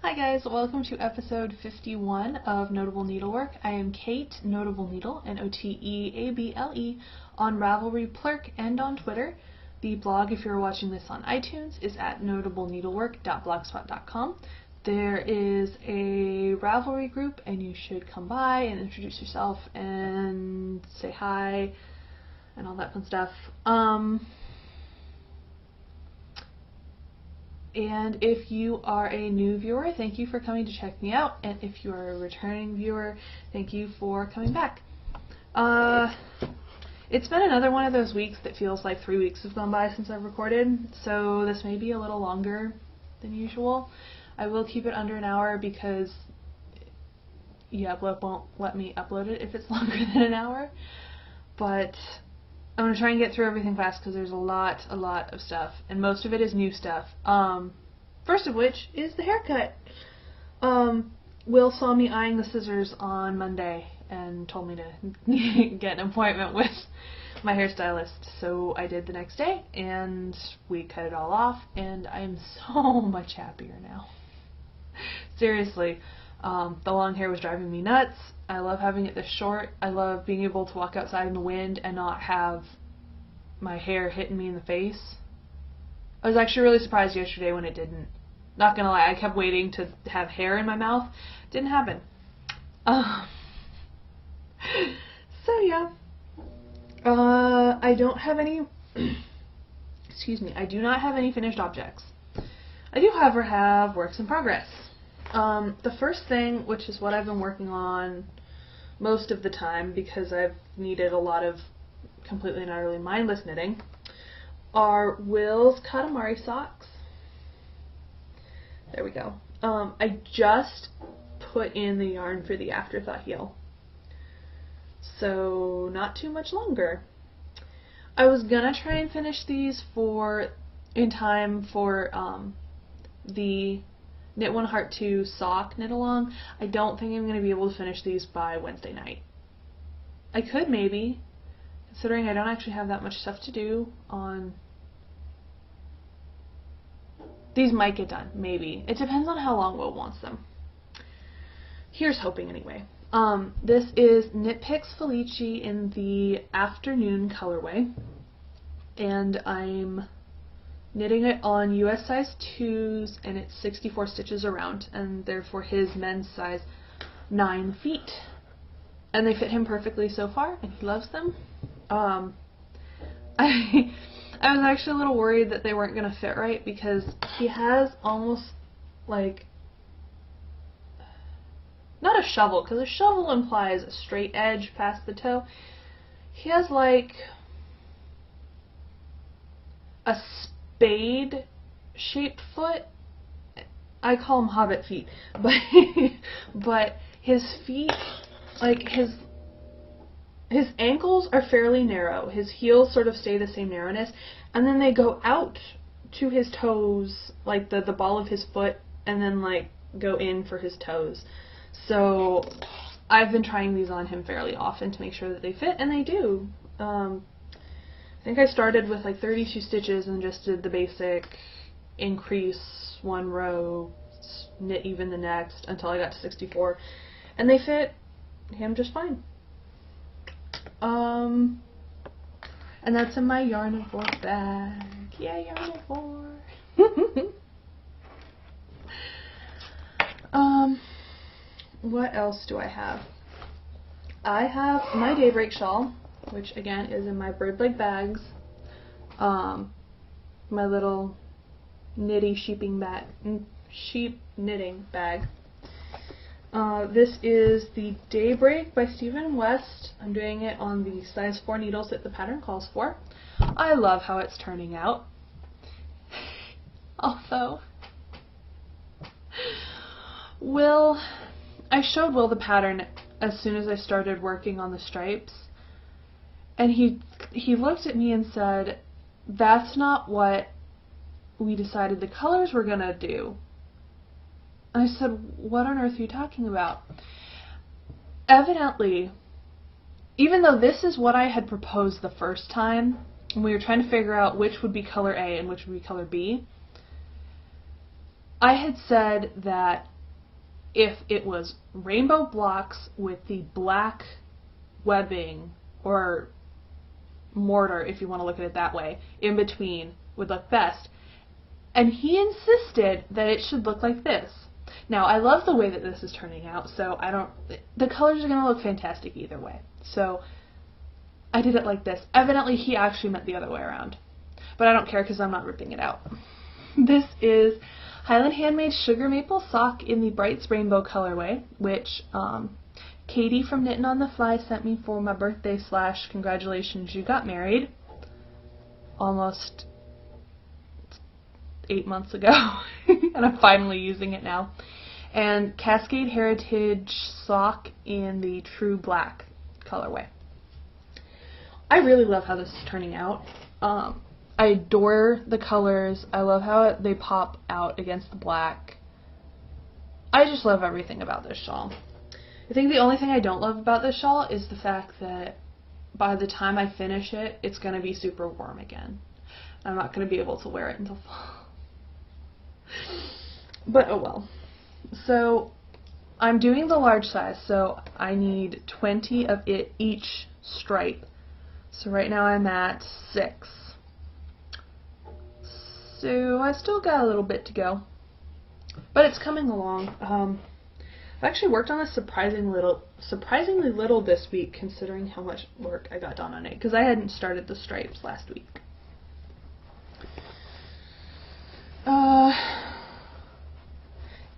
Hi guys, welcome to episode 51 of Notable Needlework. I am Kate, Notable Needle, N-O-T-E-A-B-L-E, on Ravelry, Plurk, and on Twitter. The blog, if you're watching this on iTunes, is at notableneedlework.blogspot.com. There is a Ravelry group, and you should come by and introduce yourself and say hi and all that fun stuff. And if you are a new viewer, thank you for coming to check me out. And if you are a returning viewer, thank you for coming back. It's been another one of those weeks that feels like 3 weeks have gone by since I've recorded, so this may be a little longer than usual. I will keep it under an hour because Upload won't let me upload it if it's longer than an hour. But I'm going to try and get through everything fast because there's a lot of stuff, and most of it is new stuff. First of which is the haircut. Will saw me eyeing the scissors on Monday and told me to get an appointment with my hairstylist, so I did the next day, and we cut it all off, and I'm so much happier now. Seriously. The long hair was driving me nuts. I love having it this short. I love being able to walk outside in the wind and not have my hair hitting me in the face. I was actually really surprised yesterday when it didn't. Not gonna lie, I kept waiting to have hair in my mouth. Didn't happen. So yeah. I don't have any excuse me, I do not have any finished objects. I do, however, have works in progress. The first thing, which is what I've been working on most of the time because I've needed a lot of completely and utterly mindless knitting, are Will's Katamari socks. There we go. I just put in the yarn for the afterthought heel, so not too much longer. I was gonna try and finish these in time for the Knit One Heart 2 sock knit along. I don't think I'm going to be able to finish these by Wednesday night. I could maybe, considering I don't actually have that much stuff to do on... These might get done, maybe. It depends on how long Will wants them. Here's hoping anyway. This is Knit Picks Felici in the afternoon colorway, and I'm knitting it on US size 2s, and it's 64 stitches around, and they're for his men's size 9 feet. And they fit him perfectly so far, and he loves them. I was actually a little worried that they weren't going to fit right because he has almost like, not a shovel, because a shovel implies a straight edge past the toe. He has like a spade shaped foot. I call them hobbit feet, but his feet, like his ankles are fairly narrow. His heels sort of stay the same narrowness, and then they go out to his toes, like the ball of his foot, and then like go in for his toes. So I've been trying these on him fairly often to make sure that they fit, and they do. I think I started with like 32 stitches and just did the basic increase one row, knit even the next until I got to 64, and they fit him just fine. And that's in my Yarn and Fork bag. Yeah, Yarn and Fork. What else do I have? I have my Daybreak shawl, which again is in my bird leg bags. My little sheep knitting bag. This is the Daybreak by Stephen West. I'm doing it on the size 4 needles that the pattern calls for. I love how it's turning out. Also, I showed Will the pattern as soon as I started working on the stripes, and he looked at me and said, "That's not what we decided the colors were gonna do." And I said, "What on earth are you talking about?" Evidently, even though this is what I had proposed the first time, when we were trying to figure out which would be color A and which would be color B, I had said that if it was rainbow blocks with the black webbing, or mortar if you want to look at it that way, in between would look best. And he insisted that it should look like this. Now, I love the way that this is turning out, so the colors are going to look fantastic either way. So I did it like this. Evidently, he actually meant the other way around. But I don't care because I'm not ripping it out. This is Highland Handmade Sugar Maple Sock in the Brights Rainbow colorway, which Katie from Knittin' on the Fly sent me for my birthday / congratulations you got married almost 8 months ago. And I'm finally using it now. And Cascade Heritage Sock in the True Black colorway. I really love how this is turning out. I adore the colors. I love how they pop out against the black. I just love everything about this shawl. I think the only thing I don't love about this shawl is the fact that by the time I finish it, it's going to be super warm again. I'm not going to be able to wear it until fall. But oh well. So I'm doing the large size, so I need 20 of each stripe. So right now I'm at 6. So I still got a little bit to go, but it's coming along. I've actually worked on this surprisingly little this week, considering how much work I got done on it, because I hadn't started the stripes last week.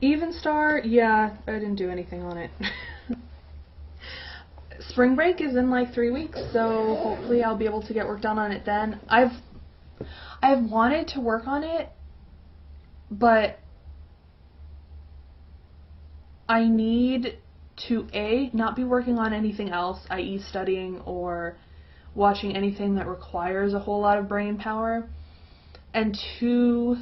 Even Star, yeah, I didn't do anything on it. Spring break is in like 3 weeks, so hopefully I'll be able to get work done on it then. I've wanted to work on it, but I need to A, not be working on anything else, i.e. studying or watching anything that requires a whole lot of brain power, and 2,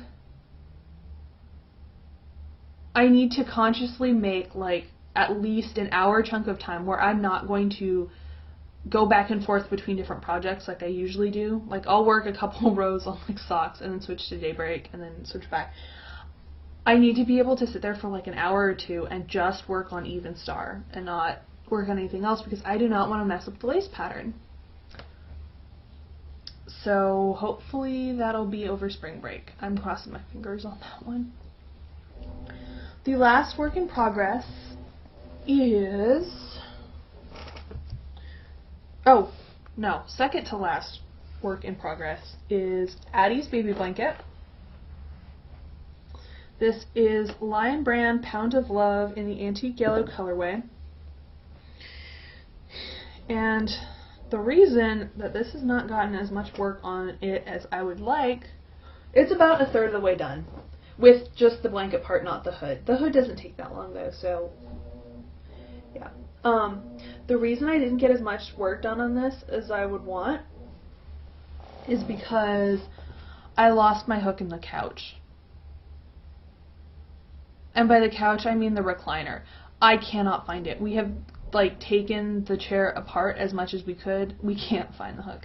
I need to consciously make like at least an hour chunk of time where I'm not going to go back and forth between different projects like I usually do. Like I'll work a couple rows on like socks and then switch to Daybreak and then switch back. I need to be able to sit there for like an hour or 2 and just work on Even Star and not work on anything else, because I do not want to mess up the lace pattern. So hopefully that'll be over spring break. I'm crossing my fingers on that one. The last work in progress is, oh no, second to last work in progress is Addie's Baby Blanket. This is Lion Brand Pound of Love in the Antique Yellow colorway. And the reason that this has not gotten as much work on it as I would like, it's about a third of the way done. With just the blanket part, not the hood. The hood doesn't take that long though, so yeah. The reason I didn't get as much work done on this as I would want is because I lost my hook in the couch. And by the couch, I mean the recliner. I cannot find it. We have like taken the chair apart as much as we could. We can't find the hook.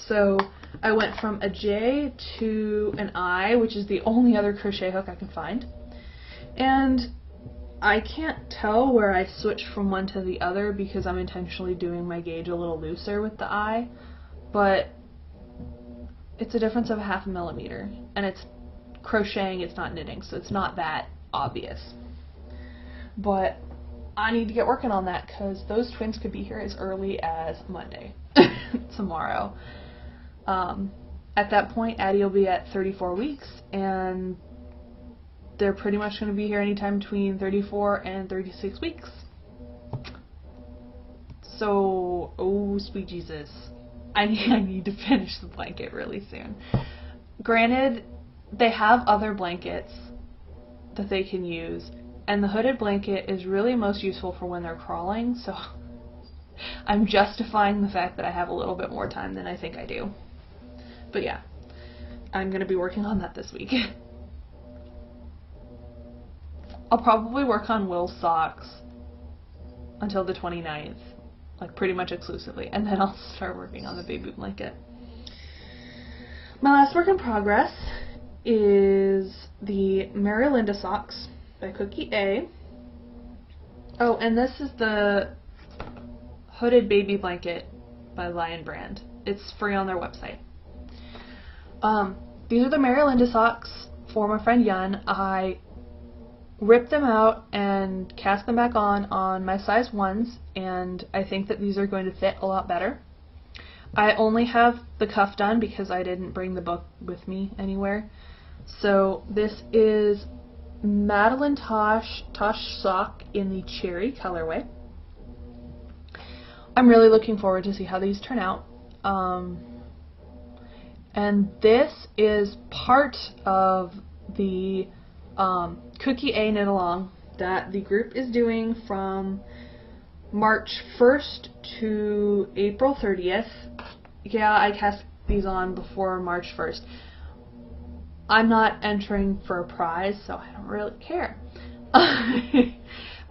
So I went from a J to an I, which is the only other crochet hook I can find. And I can't tell where I switched from one to the other because I'm intentionally doing my gauge a little looser with the I, but it's a difference of 0.5 millimeter, and it's crocheting, it's not knitting, so it's not that obvious. But I need to get working on that because those twins could be here as early as Monday, tomorrow. At that point, Addie will be at 34 weeks, and they're pretty much going to be here anytime between 34 and 36 weeks. So, oh sweet Jesus, I need to finish the blanket really soon. Granted, they have other blankets that they can use, and the hooded blanket is really most useful for when they're crawling, so I'm justifying the fact that I have a little bit more time than I think I do. But yeah, I'm going to be working on that this week. I'll probably work on Will's socks until the 29th, like pretty much exclusively, and then I'll start working on the baby blanket. My last work in progress is the Mary Linda socks by Cookie A. Oh, and this is the hooded baby blanket by Lion Brand. It's free on their website. These are the Mary Linda socks for my friend Yun. I ripped them out and cast them back on my size 1s, and I think that these are going to fit a lot better. I only have the cuff done because I didn't bring the book with me anywhere. So this is Madeline Tosh sock in the cherry colorway. I'm really looking forward to see how these turn out. And this is part of the Cookie A Knit Along that the group is doing from March 1st to April 30th. Yeah, I cast these on before March 1st. I'm not entering for a prize, so I don't really care.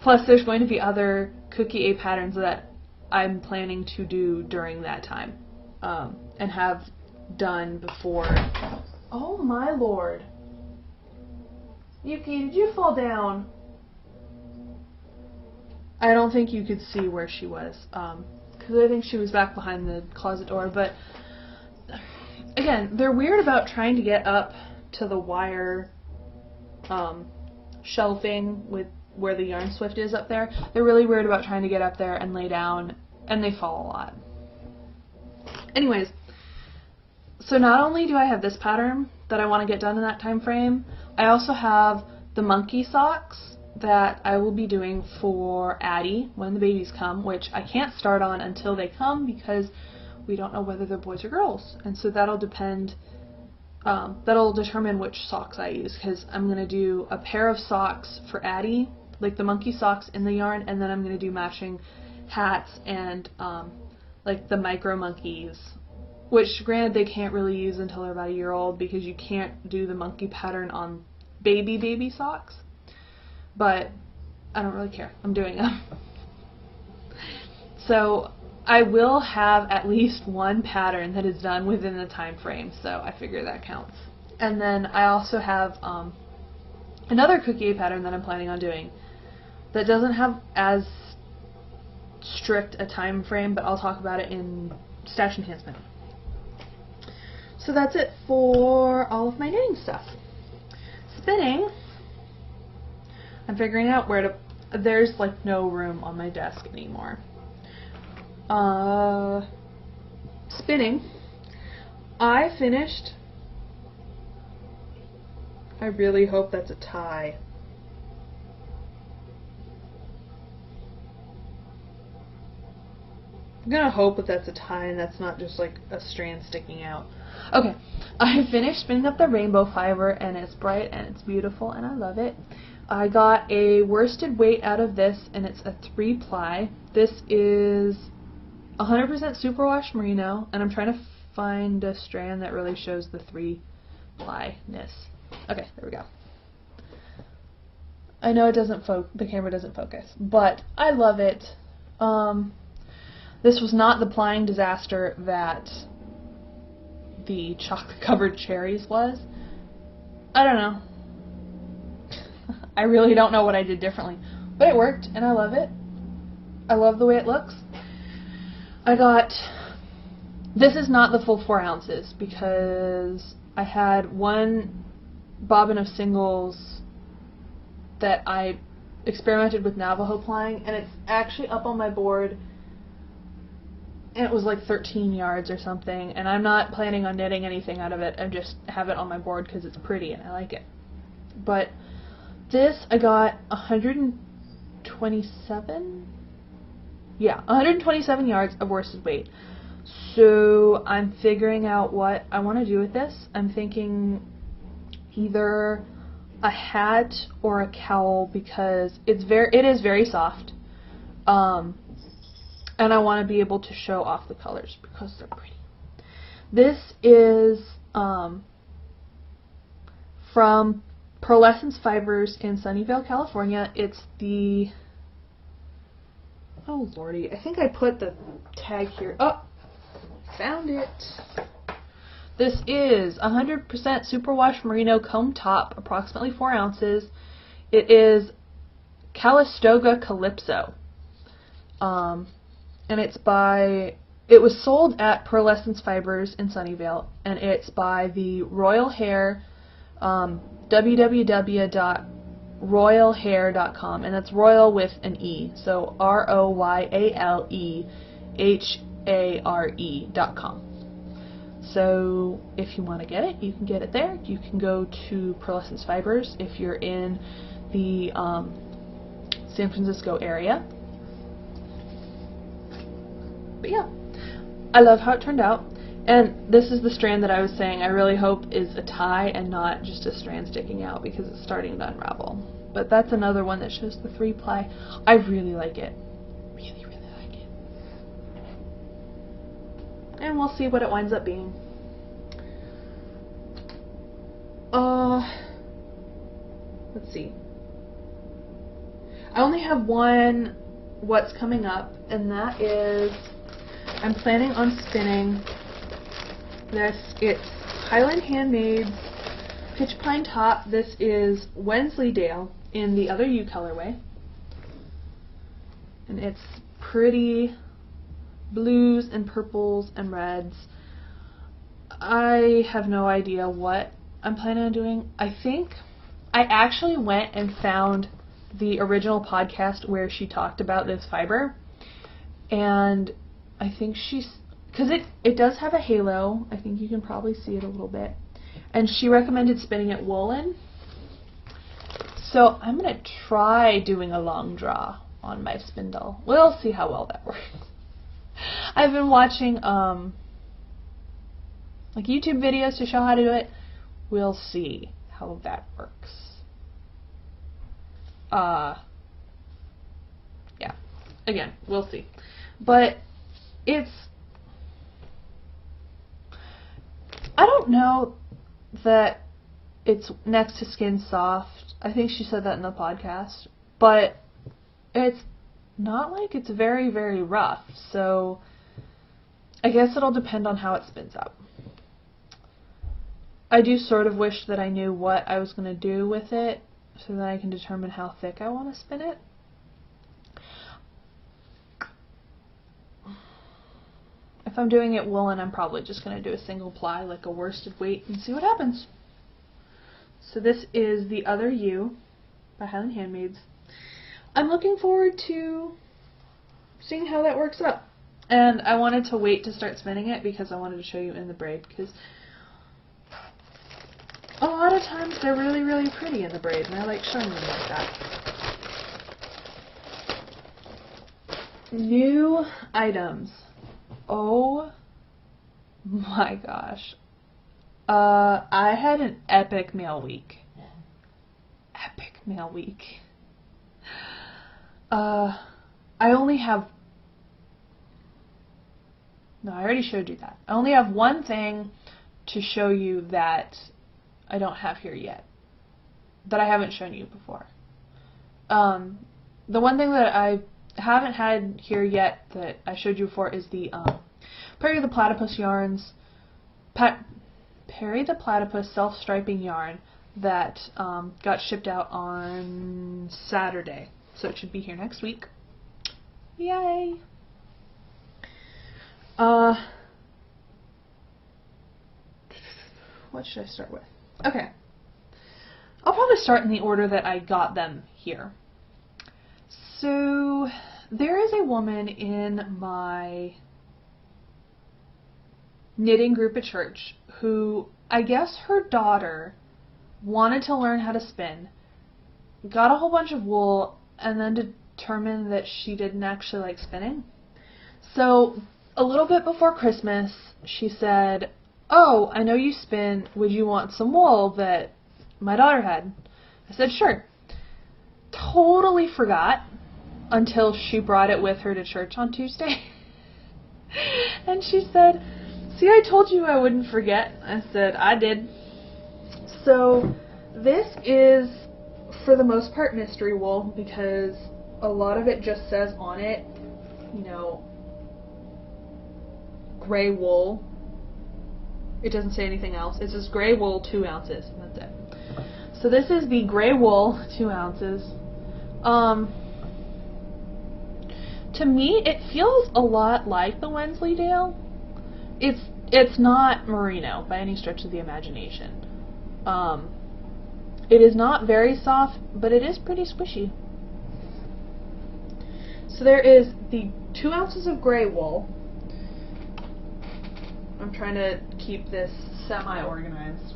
Plus, there's going to be other Cookie A patterns that I'm planning to do during that time, and have done before. Oh my lord. Yuki, did you fall down? I don't think you could see where she was, because I think she was back behind the closet door, but again, they're weird about trying to get up to the wire shelving with where the yarn swift is up there. They're really weird about trying to get up there and lay down, and they fall a lot. Anyways, so not only do I have this pattern that I want to get done in that time frame, I also have the monkey socks that I will be doing for Addie when the babies come, which I can't start on until they come because we don't know whether they're boys or girls, and so that'll depend. That'll determine which socks I use, because I'm going to do a pair of socks for Addie, like the monkey socks in the yarn, and then I'm going to do matching hats and like the micro monkeys, which granted they can't really use until they're about a year old because you can't do the monkey pattern on baby socks, but I don't really care. I'm doing them. So I will have at least one pattern that is done within the time frame, so I figure that counts. And then I also have another Cookie A pattern that I'm planning on doing that doesn't have as strict a time frame, but I'll talk about it in Stash Enhancement. So that's it for all of my knitting stuff. Spinning, I'm figuring out where to, there's like no room on my desk anymore. Spinning, I finished, I really hope that's a tie. I'm gonna hope that that's a tie and that's not just like a strand sticking out. Okay, I finished spinning up the rainbow fiber and it's bright and it's beautiful and I love it. I got a worsted weight out of this and it's a 3-ply. This is 100% superwash merino, and I'm trying to find a strand that really shows the 3-ply-ness. Okay, there we go. I know it doesn't the camera doesn't focus, but I love it. This was not the plying disaster that the chocolate-covered cherries was. I don't know. I really don't know what I did differently, but it worked, and I love it. I love the way it looks. I got, this is not the full 4 ounces because I had one bobbin of singles that I experimented with Navajo plying, and it's actually up on my board, and it was like 13 yards or something, and I'm not planning on knitting anything out of it. I just have it on my board because it's pretty and I like it. But this I got 127? Yeah, 127 yards of worsted weight. So I'm figuring out what I want to do with this. I'm thinking either a hat or a cowl because it is very soft. And I want to be able to show off the colors because they're pretty. This is from Pearlescence Fibers in Sunnyvale, California. It's the, oh lordy, I think I put the tag here. Oh, found it. This is 100% superwash merino comb top, approximately 4 ounces. It is Calistoga Calypso. And it was sold at Pearlescence Fibers in Sunnyvale, and it's by the Royal Hair, www.royalhair.com, and that's Royal with an E, so ROYALEHARE.com. So if you want to get it, you can get it there. You can go to Pearlescence Fibers if you're in the San Francisco area. But yeah, I love how it turned out. And this is the strand that I was saying I really hope is a tie and not just a strand sticking out, because it's starting to unravel. But that's another one that shows the 3-ply. I really like it. Really, really like it. And we'll see what it winds up being. Let's see. I only have one what's coming up, and that is I'm planning on spinning this. It's Highland Handmade's Pitch Pine Top. This is Wensleydale in the Other You colorway. And it's pretty blues and purples and reds. I have no idea what I'm planning on doing. I think I actually went and found the original podcast where she talked about this fiber, and I think because it does have a halo. I think you can probably see it a little bit. And she recommended spinning it woolen. So I'm going to try doing a long draw on my spindle. We'll see how well that works. I've been watching like YouTube videos to show how to do it. We'll see how that works. Yeah. Again, we'll see. But I don't know that it's next to skin soft. I think she said that in the podcast. But it's not like it's very, very rough. So I guess it'll depend on how it spins out. I do sort of wish that I knew what I was going to do with it so that I can determine how thick I want to spin it. If I'm doing it woolen, I'm probably just going to do a single ply, like a worsted weight, and see what happens. So this is The Other You by Highland Handmades. I'm looking forward to seeing how that works out. And I wanted to wait to start spinning it because I wanted to show you in the braid, because a lot of times they're really, really pretty in the braid, and I like showing them like that. New items. Oh my gosh. I had an epic mail week. Epic mail week. I only have... No, I already showed you that. I only have one thing to show you that I don't have here yet, that I haven't shown you before. The one thing that I haven't had here yet that I showed you before is the Perry the Platypus yarns, Perry the Platypus self-striping yarn that got shipped out on Saturday, so it should be here next week. Yay! What should I start with? Okay. I'll probably start in the order that I got them here. So, there is a woman in my knitting group at church who, I guess her daughter wanted to learn how to spin, got a whole bunch of wool, and then determined that she didn't actually like spinning. So, a little bit before Christmas, she said, "Oh, I know you spin, would you want some wool that my daughter had?" I said, "Sure." Totally forgot until she brought it with her to church on Tuesday. And she said, "See, I told you I wouldn't forget." I said, "I did." So this is, for the most part, mystery wool, because a lot of it just says on it, you know, gray wool. It doesn't say anything else. It says gray wool 2 ounces, and that's it. So this is the gray wool 2 ounces To me, it feels a lot like the Wensleydale. It's not merino by any stretch of the imagination. It is not very soft, but it is pretty squishy. So there is the 2 ounces of gray wool. I'm trying to keep this semi-organized.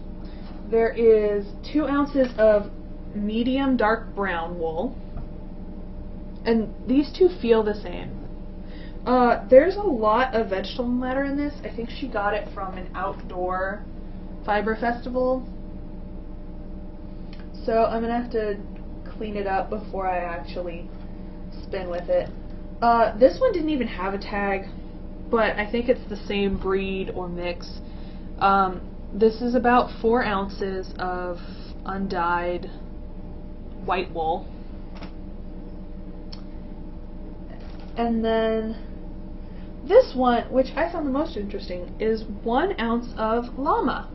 There is 2 ounces of medium dark brown wool. And these two feel the same. There's a lot of vegetable matter in this. I think she got it from an outdoor fiber festival. So I'm going to have to clean it up before I actually spin with it. This one didn't even have a tag, but I think it's the same breed or mix. This is about 4 ounces of undyed white wool. And then this one, which I found the most interesting, is 1 ounce of llama.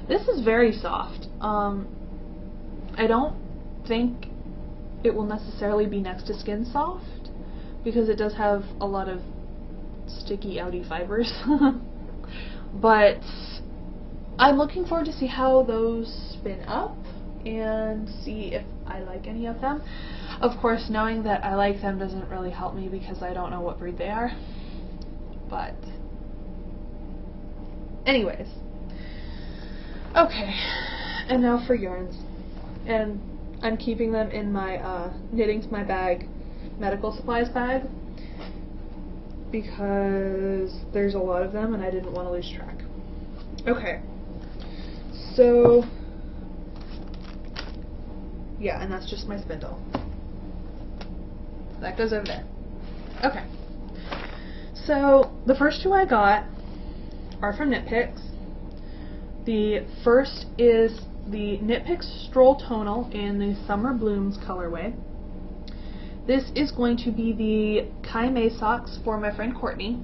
This is very soft. I don't think it will necessarily be next to skin soft, because it does have a lot of sticky outy fibers. But I'm looking forward to see how those spin up and see if I like any of them. Of course, knowing that I like them doesn't really help me because I don't know what breed they are. But anyways. Okay, and now for yarns. And I'm keeping them in my Knitting to My Bag medical supplies bag because there's a lot of them and I didn't want to lose track. Okay, so yeah, and that's just my spindle. That goes over there. Okay, so the first 2 I got are from Knit Picks. The first is the Knit Picks Stroll Tonal in the Summer Blooms colorway. This is going to be the Kai May socks for my friend Courtney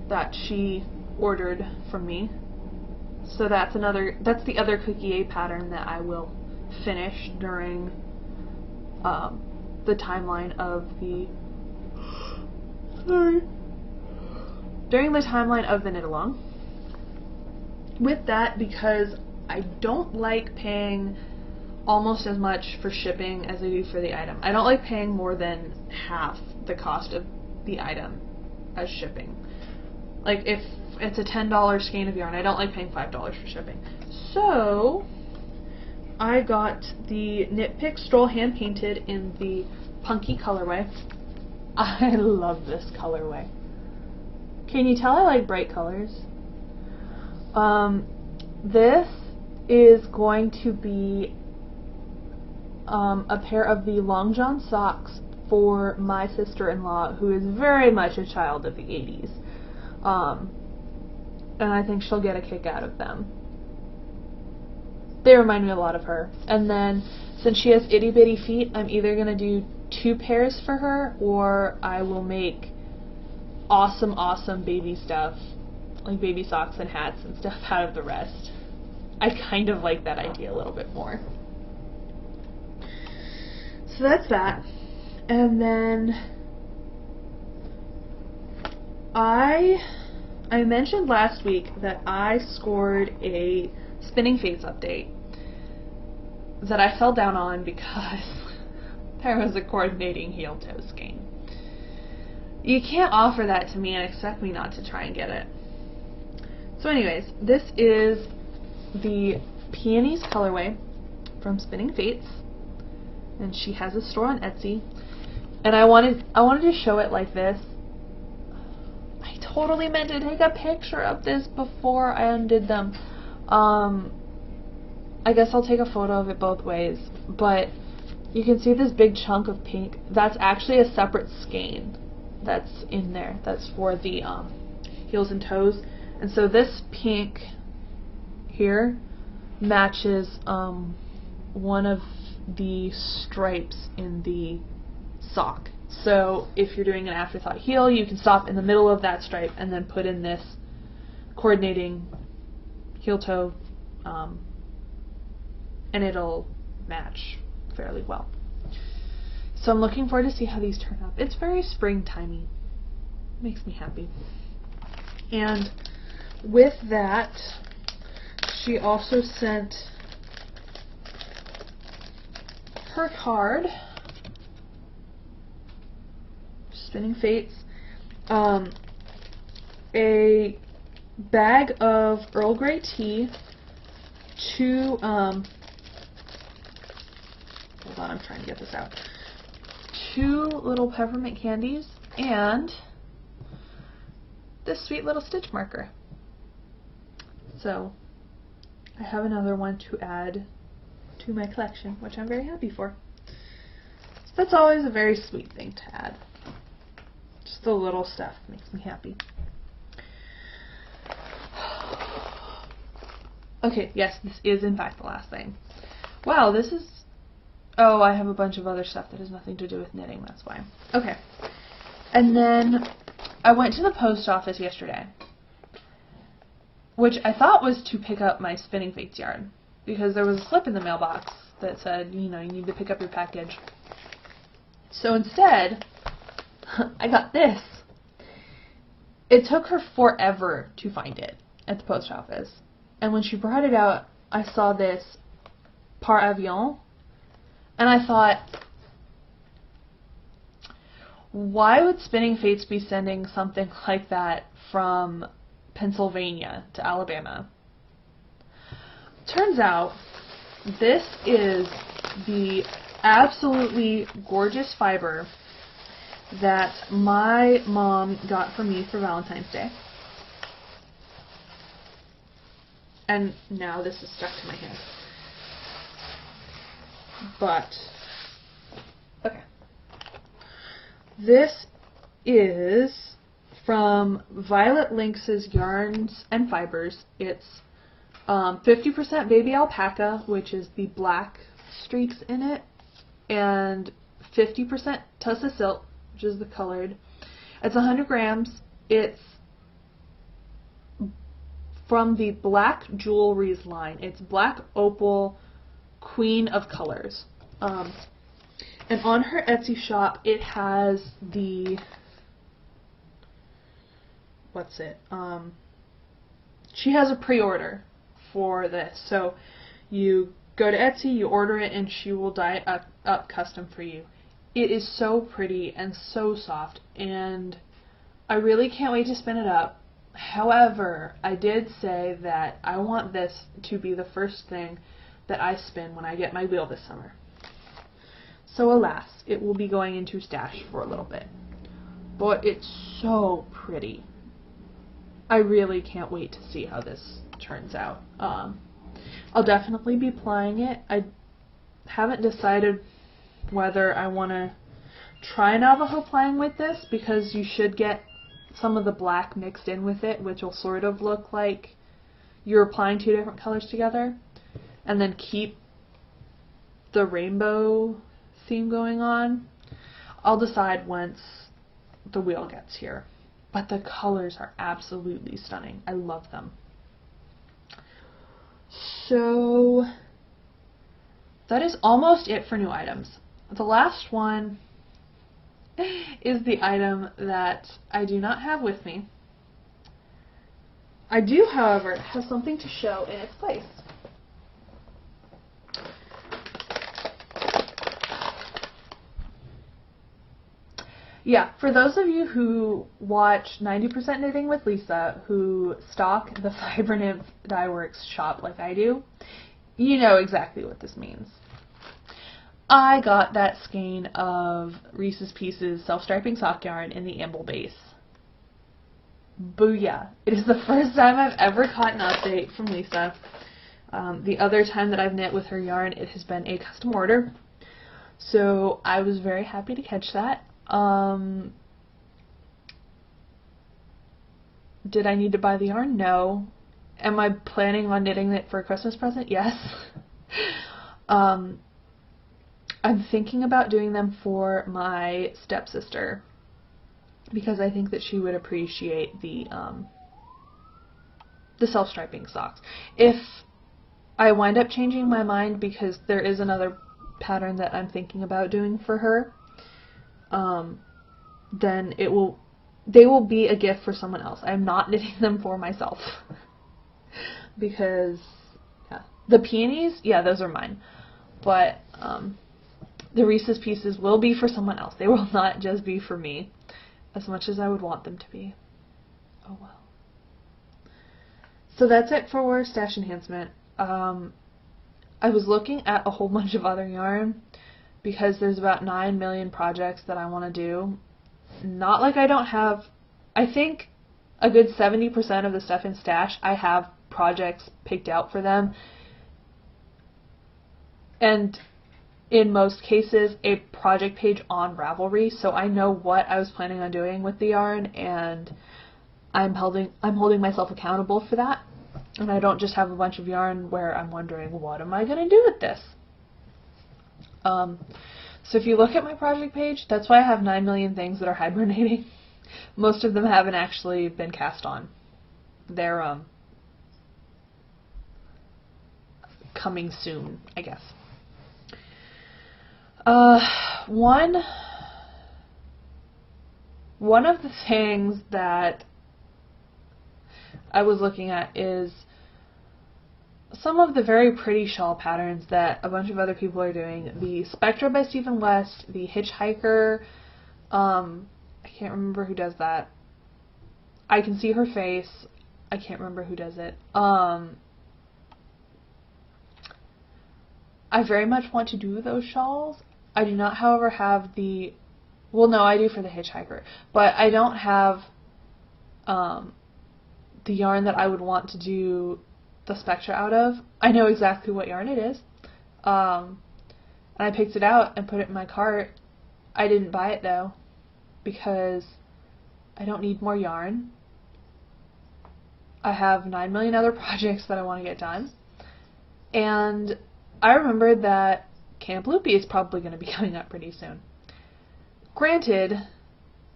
that she ordered from me. So that's the other Cookie A pattern that I will finish during the timeline of the knit along. With that, because I don't like paying almost as much for shipping as I do for the item. I don't like paying more than half the cost of the item as shipping. Like if it's a $10 skein of yarn, I don't like paying $5 for shipping. So I got the Knit Picks Stroll hand painted in the Punky colorway. I love this colorway. Can you tell I like bright colors? This is going to be a pair of the Long John socks for my sister-in-law, who is very much a child of the 80s. And I think she'll get a kick out of them. They remind me a lot of her. And then, since she has itty-bitty feet, I'm either going to do 2 pairs for her, or I will make awesome baby stuff, like baby socks and hats and stuff out of the rest. I kind of like that idea a little bit more. So that's that. And then I mentioned last week that I scored a Spinning Fates update that I fell down on because there was a coordinating heel-toe skein. You can't offer that to me and expect me not to try and get it. So anyways, this is the Peonies colorway from Spinning Fates, and she has a store on Etsy, and I wanted to show it like this. I totally meant to take a picture of this before I undid them. I guess I'll take a photo of it both ways, but you can see this big chunk of pink. That's actually a separate skein that's in there. That's for the heels and toes. And so this pink here matches one of the stripes in the sock. So if you're doing an afterthought heel, you can stop in the middle of that stripe and then put in this coordinating heel-toe, and it'll match fairly well. So I'm looking forward to see how these turn up. It's very springtimey. Makes me happy. And with that, she also sent her card, Spinning Fates, a bag of Earl Grey tea, 2, hold on, I'm trying to get this out, 2 little peppermint candies, and this sweet little stitch marker. So I have another one to add to my collection, which I'm very happy for. So that's always a very sweet thing to add. Just the little stuff makes me happy. Okay, yes, this is in fact the last thing. Wow, this is... Oh, I have a bunch of other stuff that has nothing to do with knitting, that's why. Okay. And then I went to the post office yesterday, which I thought was to pick up my Spinning Fates yarn, because there was a slip in the mailbox that said, you know, you need to pick up your package. So instead, I got this. It took her forever to find it at the post office. And when she brought it out, I saw this par avion, and I thought, why would Spinning Fates be sending something like that from Pennsylvania to Alabama? Turns out, this is the absolutely gorgeous fiber that my mom got for me for Valentine's Day. And now this is stuck to my hand. But, okay. This is from Violet Lynx's Yarns and Fibers. It's 50% baby alpaca, which is the black streaks in it, and 50% Tussa silk, which is the colored. It's 100 grams. It's from the Black Jewelries line. It's Black Opal Queen of Colors. And on her Etsy shop, it has the... What's it? She has a pre-order for this. So you go to Etsy, you order it, and she will dye it up custom for you. It is so pretty and so soft, and I really can't wait to spin it up. However, I did say that I want this to be the first thing that I spin when I get my wheel this summer. So alas, it will be going into stash for a little bit. But it's so pretty. I really can't wait to see how this turns out. I'll definitely be plying it. I haven't decided whether I want to try Navajo plying with this, because you should get some of the black mixed in with it, which will sort of look like you're applying 2 different colors together, and then keep the rainbow theme going on. I'll decide once the wheel gets here. But the colors are absolutely stunning. I love them. So that is almost it for new items. The last one is the item that I do not have with me. I do, however, have something to show in its place. Yeah, for those of you who watch 90% Knitting with Lisa, who stock the Fiber Nymph Dye Works shop like I do, you know exactly what this means. I got that skein of Reese's Pieces self-striping sock yarn in the amble base. Booyah! It is the first time I've ever caught an update from Lisa. The other time that I've knit with her yarn, it has been a custom order. So I was very happy to catch that. Did I need to buy the yarn? No. Am I planning on knitting it for a Christmas present? Yes. I'm thinking about doing them for my stepsister, because I think that she would appreciate the self-striping socks. If I wind up changing my mind, because there is another pattern that I'm thinking about doing for her, then they will be a gift for someone else. I'm not knitting them for myself. Because, yeah. The peonies, yeah, those are mine. But, the Reese's Pieces will be for someone else. They will not just be for me, as much as I would want them to be. Oh well. So that's it for stash enhancement. I was looking at a whole bunch of other yarn, because there's about 9 million projects that I want to do. Not like I don't have, I think a good 70% of the stuff in stash, I have projects picked out for them. And in most cases, a project page on Ravelry, so I know what I was planning on doing with the yarn, and I'm holding myself accountable for that. And I don't just have a bunch of yarn where I'm wondering, what am I going to do with this? So if you look at my project page, that's why I have 9 million things that are hibernating. Most of them haven't actually been cast on. They're coming soon, I guess. One of the things that I was looking at is some of the very pretty shawl patterns that a bunch of other people are doing. The Spectra by Stephen West, the Hitchhiker, I can't remember who does that. I can see her face. I can't remember who does it. I very much want to do those shawls. I do not, however, have the, well, no, I do for the Hitchhiker, but I don't have the yarn that I would want to do the Spectra out of. I know exactly what yarn it is. And I picked it out and put it in my cart. I didn't buy it though, because I don't need more yarn. I have 9 million other projects that I want to get done. And I remembered that Camp Loopy is probably going to be coming up pretty soon. Granted,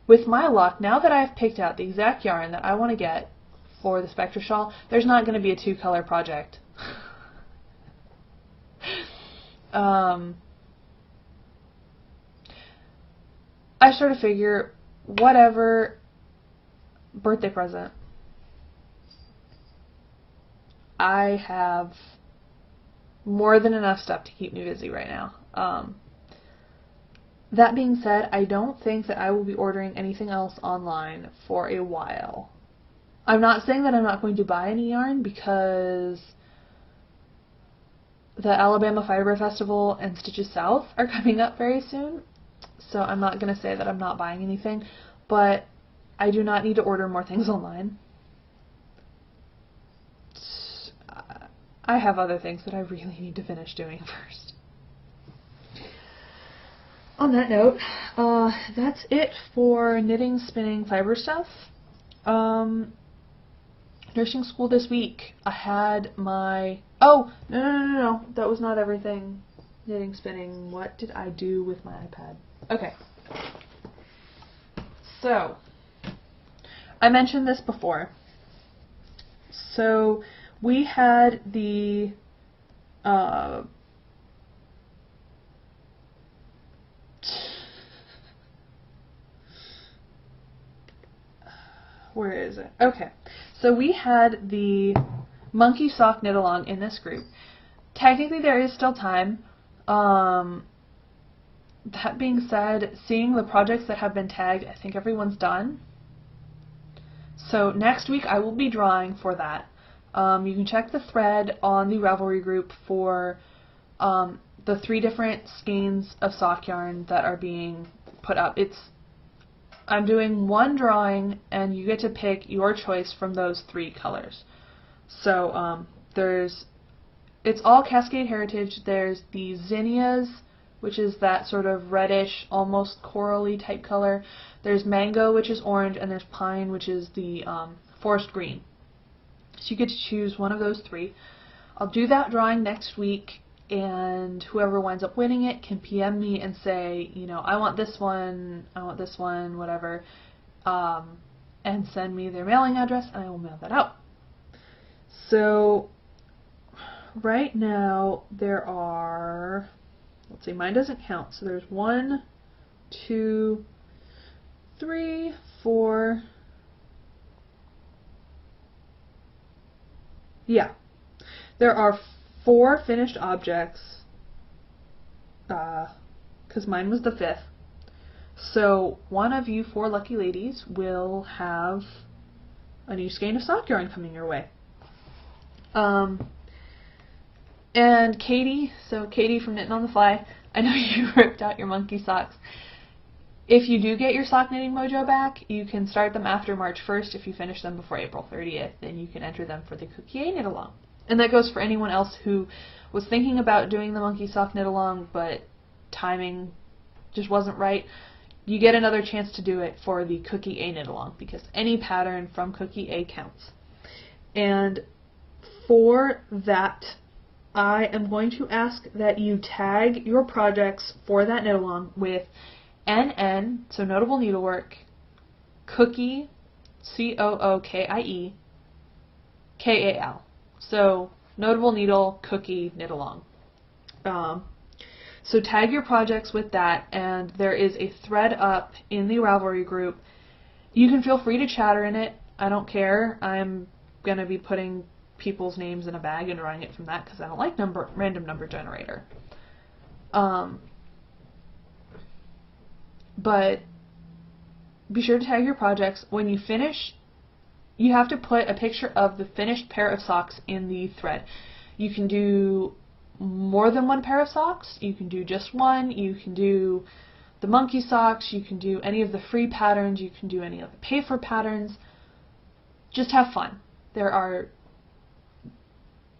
with my luck, now that I've picked out the exact yarn that I want to get for the Spectra shawl, there's not going to be a 2-color project. I sort of figure, whatever, birthday present. I have more than enough stuff to keep me busy right now. That being said, I don't think that I will be ordering anything else online for a while. I'm not saying that I'm not going to buy any yarn, because the Alabama Fiber Festival and Stitches South are coming up very soon, so I'm not going to say that I'm not buying anything, but I do not need to order more things online. I have other things that I really need to finish doing first. On that note, that's it for knitting, spinning, fiber stuff. Nursing school this week. I had my... Oh, no. That was not everything. Knitting, spinning. What did I do with my iPad? Okay. So, I mentioned this before. So, we had the... where is it? Okay. So we had the Monkey Sock Knit Along in this group. Technically there is still time. That being said, seeing the projects that have been tagged, I think everyone's done. So next week I will be drawing for that. You can check the thread on the Ravelry group for the 3 different skeins of sock yarn that are being put up. I'm doing one drawing, and you get to pick your choice from those 3 colors. So it's all Cascade Heritage. There's the Zinnias, which is that sort of reddish, almost corally type color. There's Mango, which is orange, and there's Pine, which is the forest green. So you get to choose one of those 3. I'll do that drawing next week, and whoever winds up winning it can PM me and say, you know, I want this one, whatever, and send me their mailing address, and I will mail that out. So, right now, there are, let's see, mine doesn't count, so there's 1, 2, 3, 4. Yeah. There are 4 finished objects, because mine was the 5th. So one of you 4 lucky ladies will have a new skein of sock yarn coming your way. And Katie, so Katie from Knitting on the Fly, I know you ripped out your monkey socks. If you do get your Sock Knitting Mojo back, you can start them after March 1st. If you finish them before April 30th, then you can enter them for the Cookie A Knit Along. And that goes for anyone else who was thinking about doing the monkey sock knit along, but timing just wasn't right. You get another chance to do it for the Cookie A Knit Along, because any pattern from Cookie A counts. And for that, I am going to ask that you tag your projects for that knit along with NN, so Notable Needlework, Cookie, COOKIE, KAL. So Notable Needle, Cookie, Knit Along. So tag your projects with that, and there is a thread up in the Ravelry group. You can feel free to chatter in it. I don't care. I'm going to be putting people's names in a bag and running it from that because I don't like random number generator. But be sure to tag your projects. When you finish, you have to put a picture of the finished pair of socks in the thread. You can do more than one pair of socks. You can do just one. You can do the monkey socks. You can do any of the free patterns. You can do any of the pay-for patterns. Just have fun. There are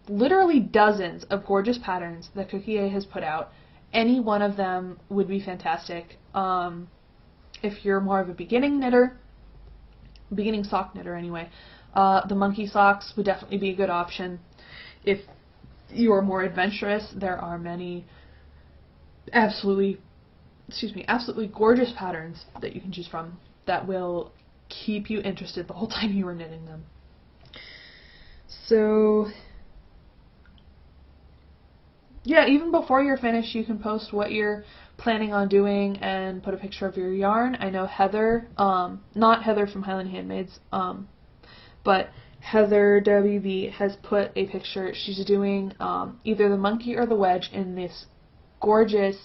literally dozens of gorgeous patterns that Cookie A has put out. Any one of them would be fantastic. If you're more of a beginning sock knitter anyway, the monkey socks would definitely be a good option. If you are more adventurous, there are many absolutely gorgeous patterns that you can choose from that will keep you interested the whole time you are knitting them. So yeah, even before you're finished, you can post what you're planning on doing and put a picture of your yarn. I know Heather, not Heather from Highland Handmaids, but Heather WB has put a picture. She's doing either the monkey or the wedge in this gorgeous,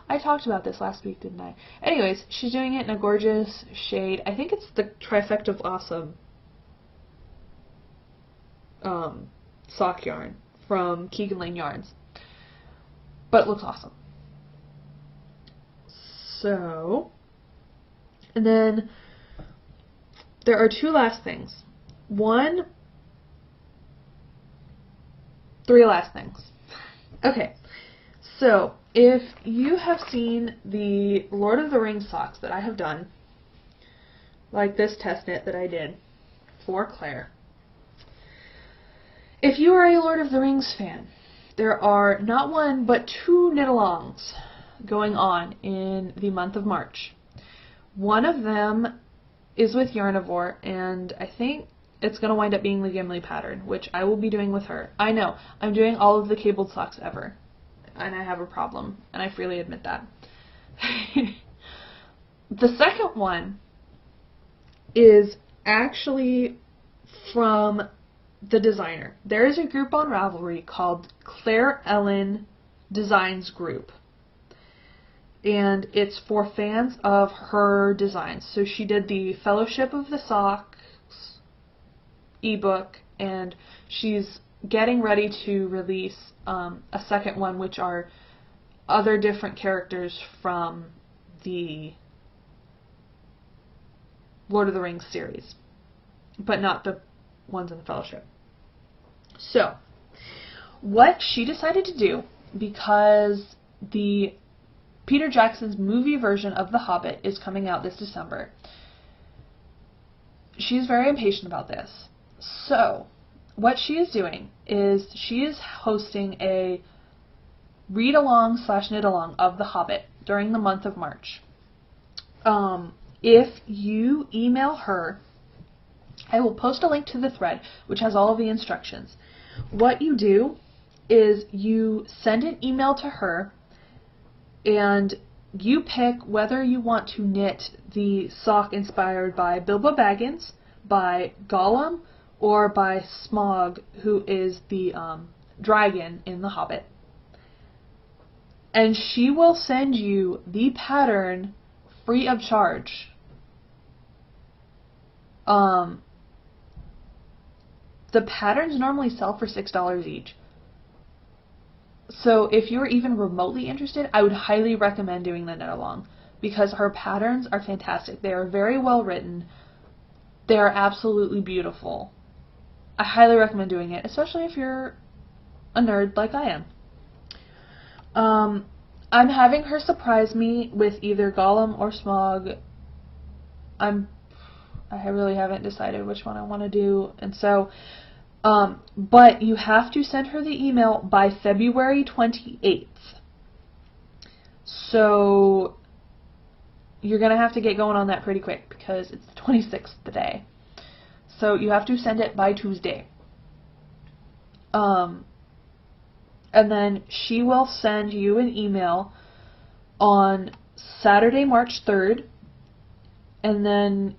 I talked about this last week, didn't I? Anyways, she's doing it in a gorgeous shade. I think it's the Trifecta of Awesome sock yarn from Keegan Lane Yarns. But it looks awesome. So, and then there are 2 last things. 3 last things. Okay, so if you have seen the Lord of the Rings socks that I have done, like this test knit that I did for Claire, if you are a Lord of the Rings fan, there are not 1 but 2 knit-alongs going on in the month of March. One of them is with Yarnivore, and I think it's going to wind up being the Gimli pattern, which I will be doing with her. I know, I'm doing all of the cabled socks ever, and I have a problem, and I freely admit that. The second one is actually from the designer. There is a group on Ravelry called Claire Ellen Designs Group, and it's for fans of her designs. So she did the Fellowship of the Socks ebook, and she's getting ready to release a second one, which are other different characters from the Lord of the Rings series, but not the ones in the Fellowship. So, what she decided to do, because the Peter Jackson's movie version of The Hobbit is coming out this December, she's very impatient about this. So, what she is doing is she is hosting a read-along/knit-along of The Hobbit during the month of March. If you email her, I will post a link to the thread, which has all of the instructions. What you do is you send an email to her, and you pick whether you want to knit the sock inspired by Bilbo Baggins, by Gollum, or by Smaug, who is the dragon in The Hobbit. And she will send you the pattern free of charge. The patterns normally sell for $6 each. So if you're even remotely interested, I would highly recommend doing the knit along, because her patterns are fantastic. They are very well written. They are absolutely beautiful. I highly recommend doing it, especially if you're a nerd like I am. I'm having her surprise me with either Gollum or Smaug. I really haven't decided which one I want to do, and so but you have to send her the email by February 28th. So you're going to have to get going on that pretty quick, because it's the 26th today. So you have to send it by Tuesday. And then she will send you an email on Saturday, March 3rd. And then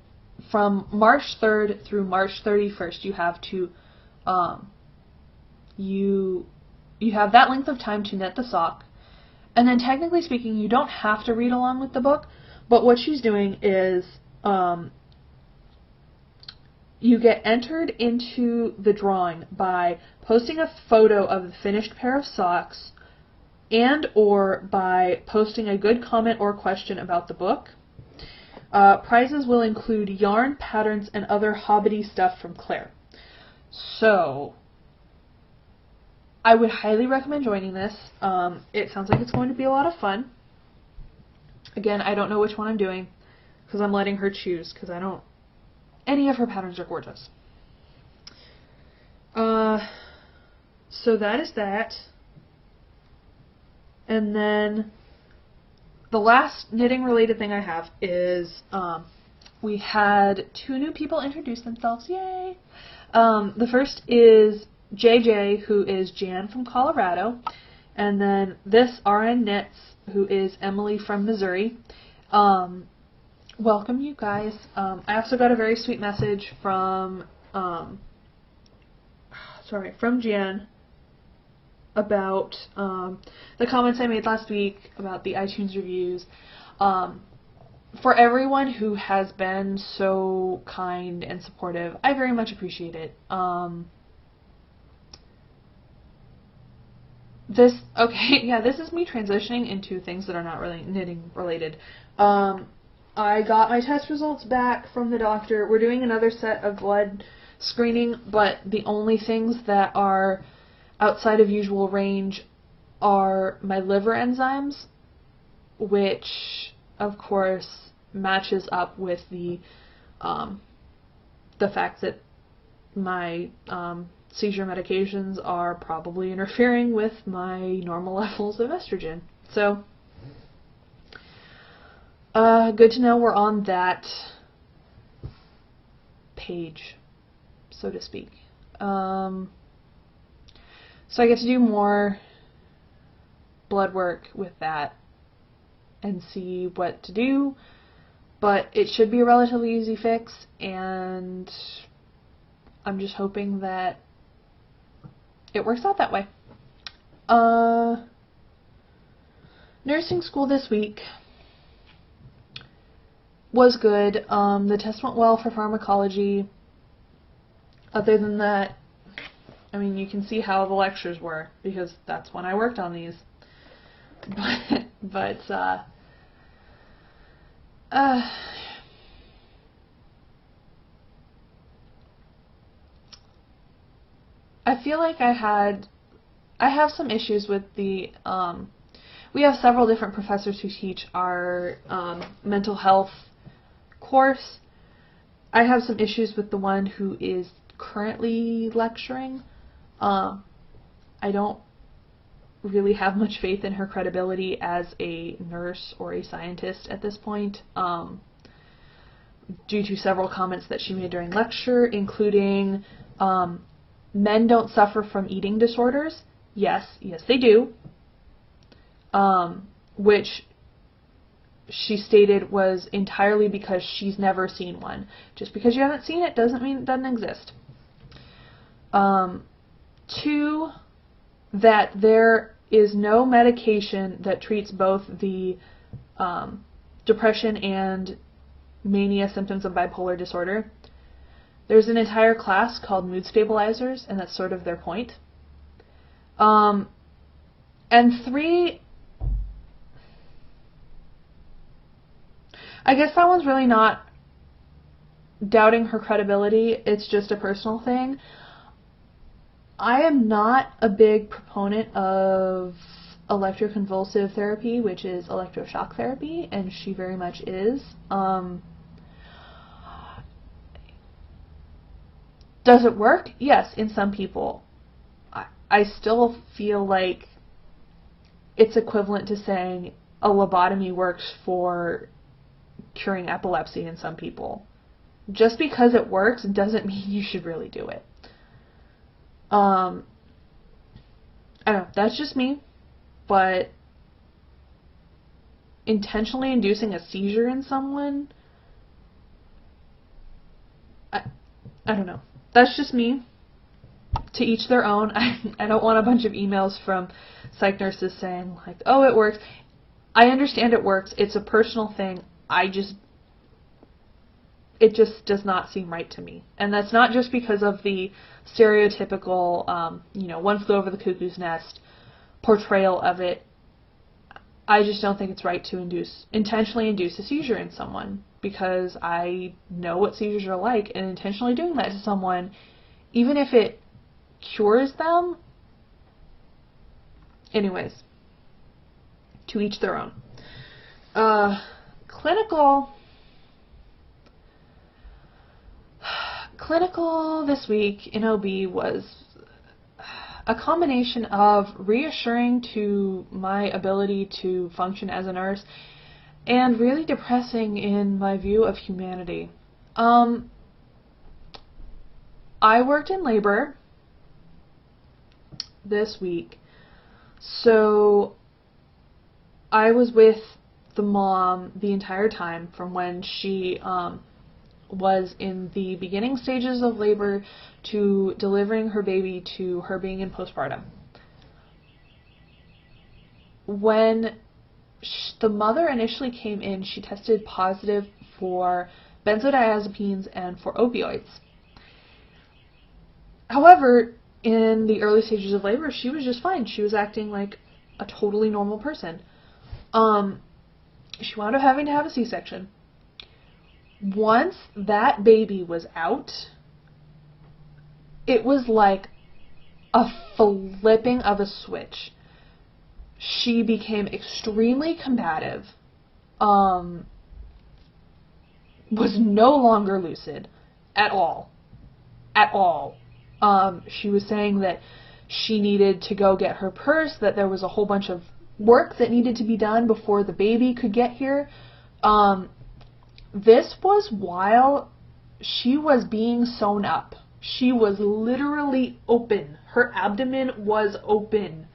from March 3rd through March 31st, you have to you have that length of time to knit the sock. And then technically speaking, you don't have to read along with the book, but what she's doing is you get entered into the drawing by posting a photo of the finished pair of socks, and or by posting a good comment or question about the book. Prizes will include yarn, patterns, and other hobbity stuff from Claire. So I would highly recommend joining this. It sounds like it's going to be a lot of fun. Again, I don't know which one I'm doing, because I'm letting her choose, because any of her patterns are gorgeous. So that is that. And then the last knitting related thing I have is we had 2 new people introduce themselves. Yay! The first is JJ, who is Jan from Colorado, and then this RN Knits, who is Emily from Missouri. Welcome, you guys. I also got a very sweet message from Jan about the comments I made last week about the iTunes reviews. For everyone who has been so kind and supportive, I very much appreciate it. This is me transitioning into things that are not really knitting related. I got my test results back from the doctor. We're doing another set of blood screening, but the only things that are outside of usual range are my liver enzymes, which of course matches up with the fact that my seizure medications are probably interfering with my normal levels of estrogen. So good to know we're on that page, so to speak. So I get to do more blood work with that and see what to do, but it should be a relatively easy fix, and I'm just hoping that it works out that way. Nursing school this week was good. The test went well for pharmacology. Other than that, I mean, you can see how the lectures were, because that's when I worked on these. But I feel like I have some issues with the, we have several different professors who teach our mental health course. I have some issues with the one who is currently lecturing. I don't really have much faith in her credibility as a nurse or a scientist at this point, due to several comments that she made during lecture, including men don't suffer from eating disorders. Yes, they do. Which she stated was entirely because she's never seen one. Just because you haven't seen it doesn't mean it doesn't exist. 2, that there is no medication that treats both the depression and mania symptoms of bipolar disorder. There's an entire class called mood stabilizers, and that's sort of their point. And 3, I guess that one's really not doubting her credibility, it's just a personal thing. I am not a big proponent of electroconvulsive therapy, which is electroshock therapy, and she very much is. Does it work? Yes, in some people. I still feel like it's equivalent to saying a lobotomy works for curing epilepsy in some people. Just because it works doesn't mean you should really do it. I don't know, that's just me, but intentionally inducing a seizure in someone, I don't know. That's just me. To each their own. I don't want a bunch of emails from psych nurses saying, like, oh, it works. I understand it works. It's a personal thing. It just does not seem right to me. And that's not just because of the stereotypical, One Flew Over the Cuckoo's Nest portrayal of it. I just don't think it's right to intentionally induce a seizure in someone, because I know what seizures are like, and intentionally doing that to someone, even if it cures them, anyways, to each their own. Clinical this week in OB was a combination of reassuring to my ability to function as a nurse and really depressing in my view of humanity. I worked in labor this week, so I was with the mom the entire time from when she was in the beginning stages of labor to delivering her baby to her being in postpartum. When the mother initially came in, she tested positive for benzodiazepines and for opioids. However, in the early stages of labor, she was just fine. She was acting like a totally normal person. She wound up having to have a C-section. Once that baby was out, it was like a flipping of a switch. She became extremely combative, was no longer lucid at all. She was saying that she needed to go get her purse, that there was a whole bunch of work that needed to be done before the baby could get here. This was while she was being sewn up. She was literally open. Her abdomen was open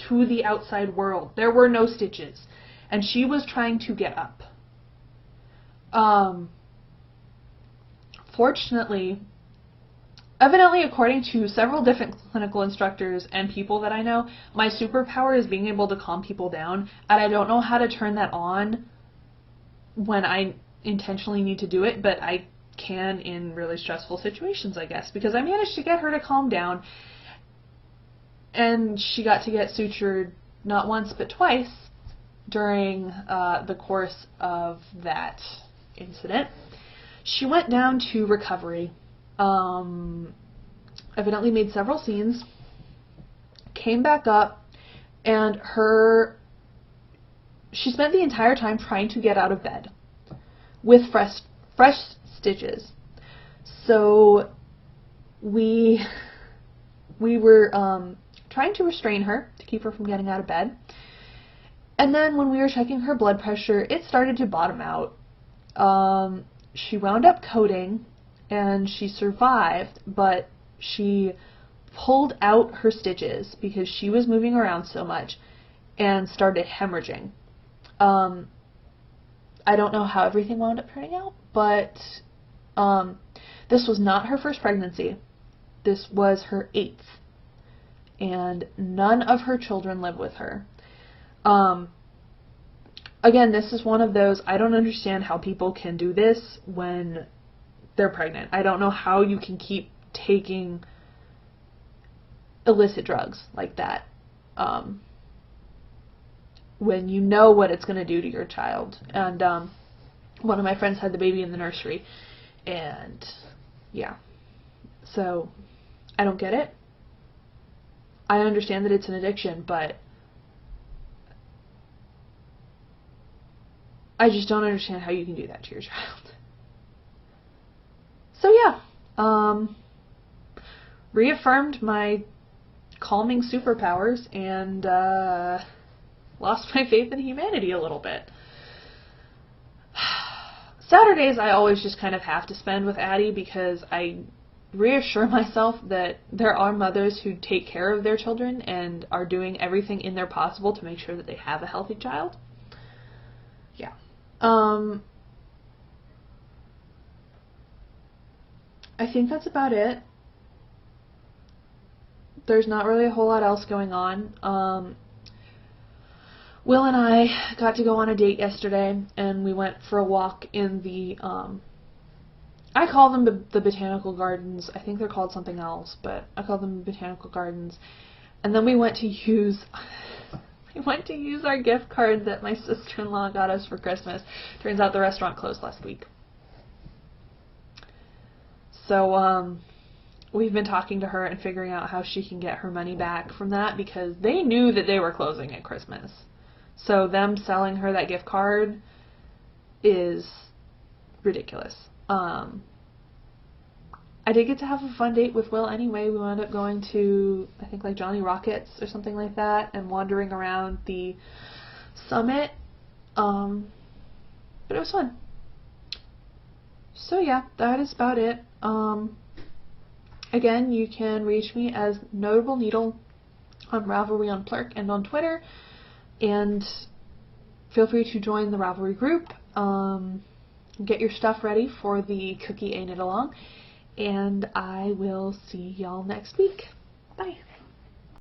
to the outside world. There were no stitches. And she was trying to get up. Fortunately, evidently, according to several different clinical instructors and people that I know, my superpower is being able to calm people down, and I don't know how to turn that on when I intentionally need to do it, but I can in really stressful situations, I guess, because I managed to get her to calm down, and she got to get sutured not once but twice during the course of that incident. She went down to recovery, evidently made several scenes, came back up, and she spent the entire time trying to get out of bed with fresh stitches. So we were trying to restrain her to keep her from getting out of bed. And then when we were checking her blood pressure, it started to bottom out. She wound up coding, and she survived, but she pulled out her stitches because she was moving around so much and started hemorrhaging. I don't know how everything wound up turning out, but this was not her first pregnancy. This was her 8th. And none of her children live with her. Again, this is one of those, I don't understand how people can do this when they're pregnant. I don't know how you can keep taking illicit drugs like that when you know what it's going to do to your child. And one of my friends had the baby in the nursery, and yeah. So, I don't get it. I understand that it's an addiction, but I just don't understand how you can do that to your child. So yeah, reaffirmed my calming superpowers and lost my faith in humanity a little bit. Saturdays I always just kind of have to spend with Addie because I reassure myself that there are mothers who take care of their children and are doing everything in their possible to make sure that they have a healthy child. Yeah. I think that's about it. There's not really a whole lot else going on. Will and I got to go on a date yesterday, and we went for a walk in the, I call them the Botanical Gardens. I think they're called something else, but I call them Botanical Gardens. And then we went to use our gift card that my sister-in-law got us for Christmas. Turns out the restaurant closed last week. So, we've been talking to her and figuring out how she can get her money back from that because they knew that they were closing at Christmas. So them selling her that gift card is ridiculous. I did get to have a fun date with Will anyway. We wound up going to, I think, like Johnny Rockets or something like that and wandering around the summit. But it was fun. So yeah, that is about it. Again, you can reach me as Notable Needle on Ravelry on Plurk and on Twitter. And feel free to join the Ravelry group. Get your stuff ready for the Cookie A Knit Along. And I will see y'all next week. Bye.